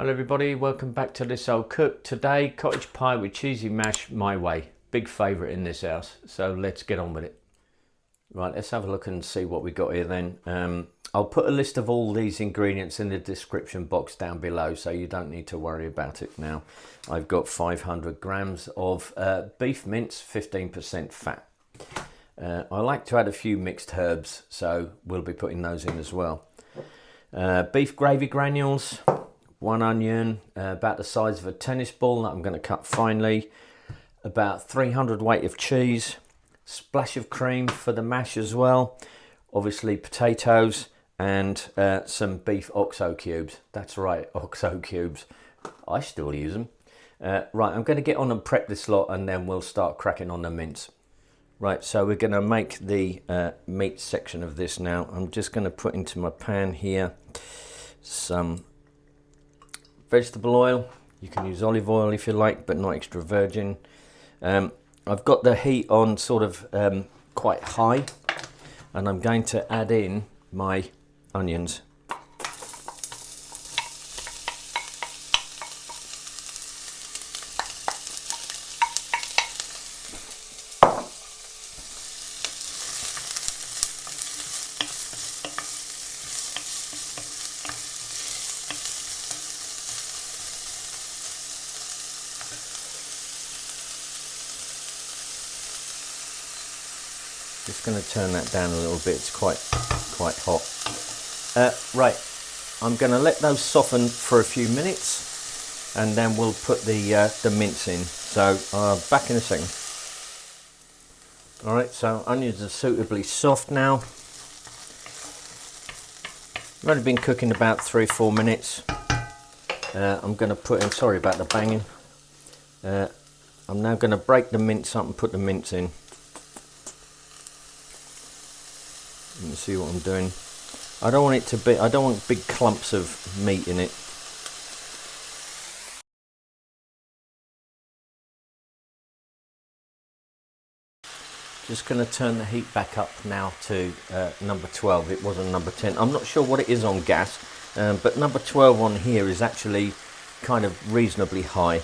Hello everybody, welcome back to This Old Cook. Today, cottage pie with cheesy mash my way. Big favourite in this house, so let's get on with it. Right, let's have a look and see what we got here then. I'll put a list of all these ingredients in the description box down below, so you don't need to worry about it now. I've got 500 grams of beef mince, 15% fat. I like to add a few mixed herbs, so we'll be putting those in as well. Beef gravy granules, 1 onion, about the size of a tennis ball that I'm going to cut finely, about 300 weight of cheese, splash of cream for the mash as well, obviously potatoes, and some beef oxo cubes. That's right, oxo cubes. I still use them. Right, I'm going to get on and prep this lot and then we'll start cracking on the mince. Right, so we're going to make the meat section of this now. I'm just going to put into my pan here some vegetable oil. You can use olive oil if you like, but not extra virgin. I've got the heat on sort of quite high, and I'm going to add in my onions. Just going to turn that down a little bit, it's quite hot. Right, I'm going to let those soften for a few minutes and then we'll put the mince in. So back in a second. Alright, so onions are suitably soft now. I've only been cooking about 3-4 minutes. I'm going to put in, sorry about the banging. I'm now going to break the mince up and put the mince in. You can see what I'm doing. I don't want it to be, I don't want big clumps of meat in it. Just going to turn the heat back up now to number 12. It wasn't number 10. I'm not sure what it is on gas, but number 12 on here is actually kind of reasonably high.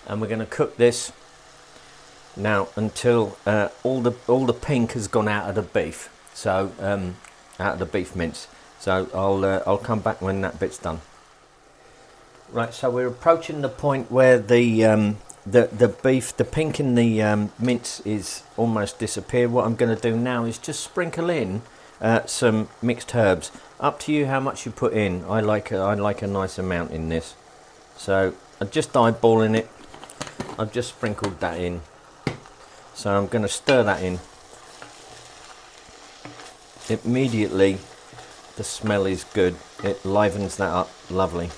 And we're going to cook this now until all the pink has gone out of the beef, so out of the beef mince. So I'll come back when that bit's done. Right, so we're approaching the point where the beef, the pink in the mince is almost disappeared. What I'm going to do now is just sprinkle in some mixed herbs. Up to you how much you put in. I like a nice amount in this, so I'm just eyeballing it. I've just sprinkled that in, so I'm going to stir that in. Immediately the smell is good, it livens that up lovely.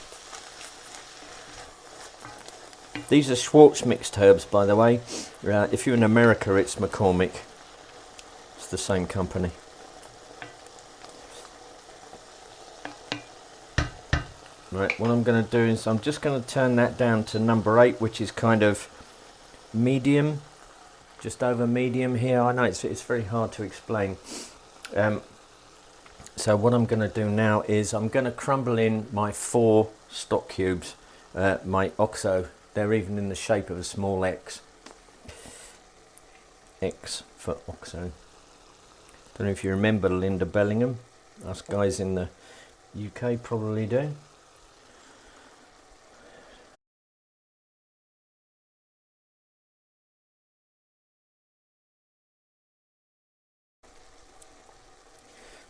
These are Schwartz mixed herbs, by the way. If you're in America, it's McCormick. It's the same company. Right, what I'm going to do is I'm just going to turn that down to number 8, which is kind of medium, just over medium here. I know it's very hard to explain. So what I'm going to do now is I'm going to crumble in my 4 stock cubes, my oxo. They're even in the shape of a small X. X for oxo. Don't know if you remember Linda Bellingham. Us guys in the UK probably do.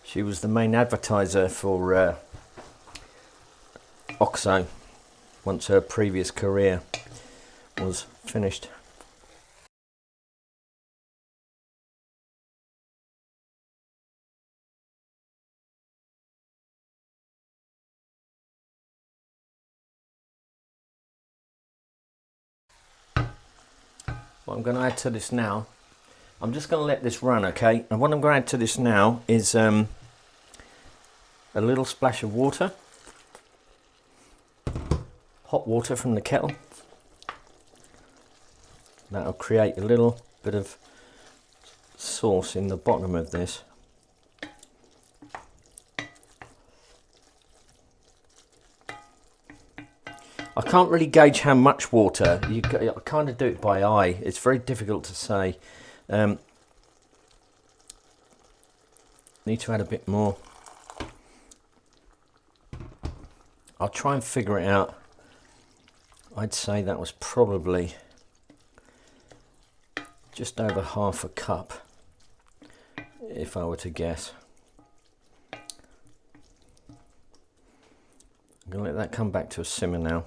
She was the main advertiser for Oxo once her previous career was finished. What I'm going to add to this now, I'm just going to let this run, okay? And what I'm going to add to this now is a little splash of water. hot water from the kettle. That'll create a little bit of sauce in the bottom of this. I can't really gauge how much water. I kind of do it by eye. It's very difficult to say. Need to add a bit more. I'll try and figure it out. I'd say that was probably just over half a cup, if I were to guess. I'm going to let that come back to a simmer now.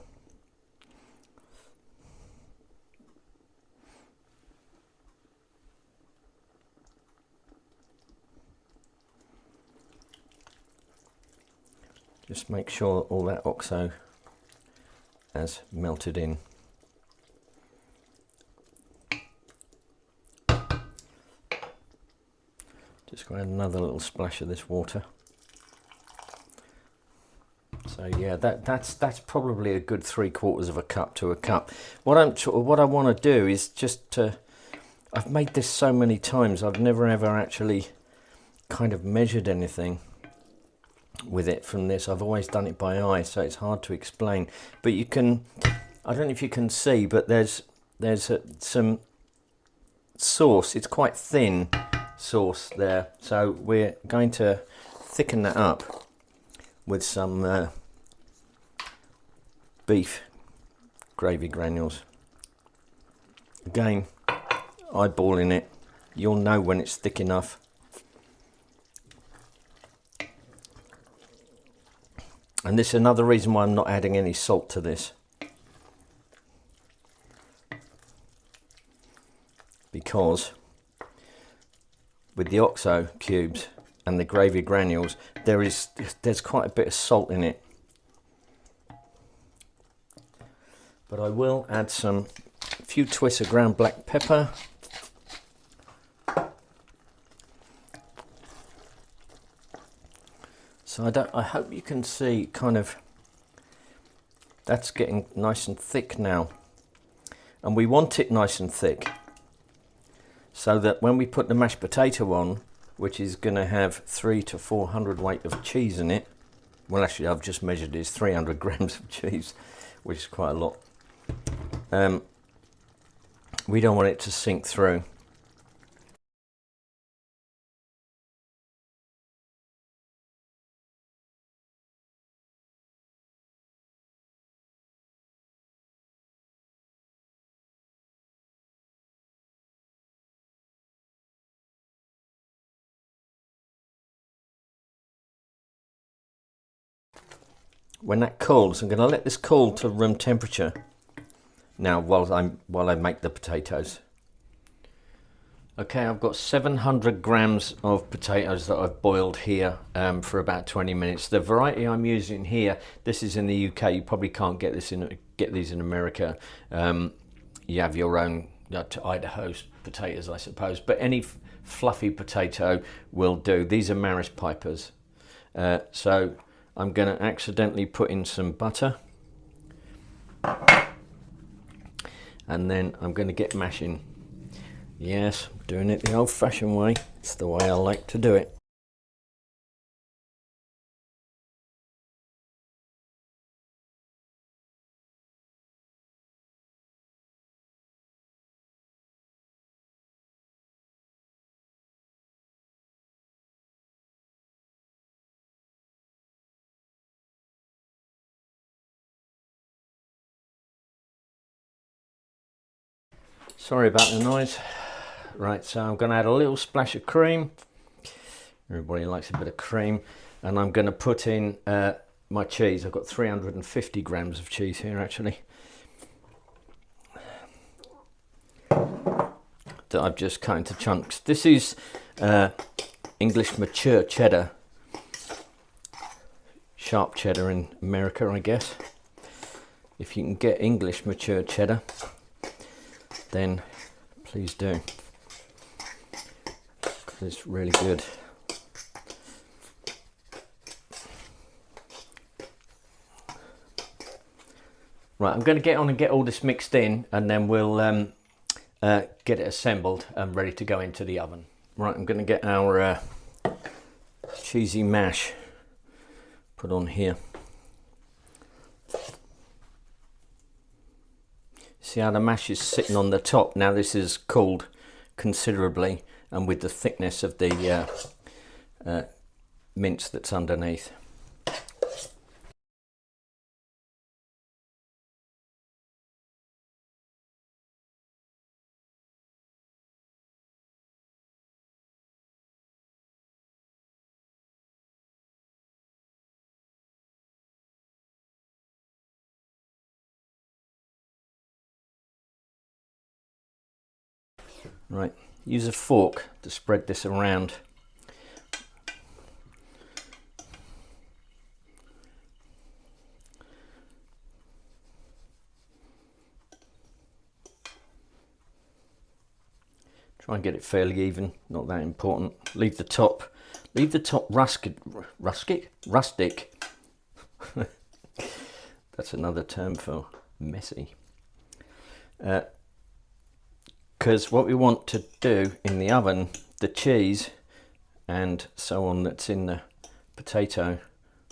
Just make sure all that oxo has melted in. Just going to add another little splash of this water. So yeah, that's probably a good 3/4 of a cup to a cup. What I want to do is just to, I've made this so many times, I've never ever actually kind of measured anything with it from this. I've always done it by eye, so it's hard to explain. But you can, I don't know if you can see, but there's some sauce. It's quite thin sauce there, so we're going to thicken that up with some beef gravy granules. Again, eyeballing it, you'll know when it's thick enough. And this is another reason why I'm not adding any salt to this, because with the oxo cubes and the gravy granules, there's quite a bit of salt in it. But I will add a few twists of ground black pepper. So I hope you can see kind of, that's getting nice and thick now. And we want it nice and thick, so that when we put the mashed potato on, which is going to have 300 to 400 weight of cheese in it. Well, actually, I've just measured it as 300 grams of cheese, which is quite a lot. We don't want it to sink through. When that cools, I'm going to let this cool to room temperature now while I make the potatoes. Okay, I've got 700 grams of potatoes that I've boiled here for about 20 minutes. The variety I'm using here, this is in the UK. You probably can't get these in America. You have your own Idaho potatoes, I suppose, but any fluffy potato will do. These are Maris Pipers. So I'm going to accidentally put in some butter, and then I'm going to get mashing. Yes, I'm doing it the old-fashioned way. It's the way I like to do it. Sorry about the noise. Right, so I'm going to add a little splash of cream. Everybody likes a bit of cream. And I'm going to put in my cheese. I've got 350 grams of cheese here, actually, that I've just cut into chunks. This is English mature cheddar. Sharp cheddar in America, I guess. If you can get English mature cheddar, then please do, because it's really good. Right, I'm going to get on and get all this mixed in, and then we'll get it assembled and ready to go into the oven. Right, I'm going to get our cheesy mash put on here. See how the mash is sitting on the top? Now this is cooled considerably, and with the thickness of the mince that's underneath. Right, use a fork to spread this around. Try and get it fairly even, not that important. Leave the top rustic. That's another term for messy. Because what we want to do in the oven, the cheese and so on that's in the potato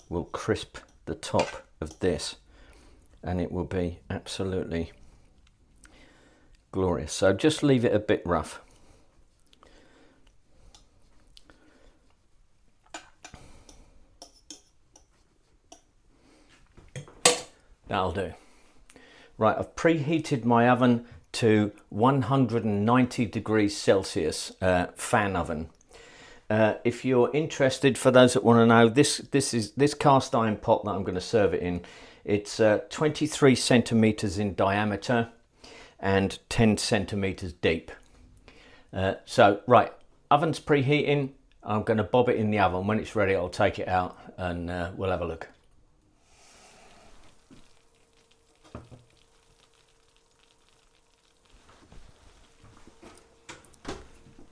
will crisp the top of this, and it will be absolutely glorious. So just leave it a bit rough. That'll do. Right, I've preheated my oven to 190 degrees Celsius fan oven. If you're interested, for those that want to know, this cast iron pot that I'm going to serve it in, it's 23 centimeters in diameter and 10 centimeters deep. So right, oven's preheating. I'm going to bob it in the oven. When it's ready, I'll take it out and we'll have a look.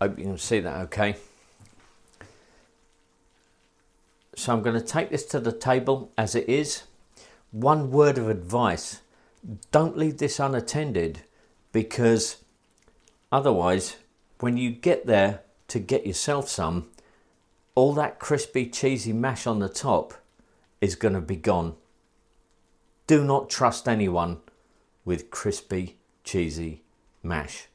Hope you can see that okay. So I'm going to take this to the table as it is. One word of advice: don't leave this unattended, because otherwise when you get there to get yourself some, all that crispy cheesy mash on the top is going to be gone. Do not trust anyone with crispy cheesy mash.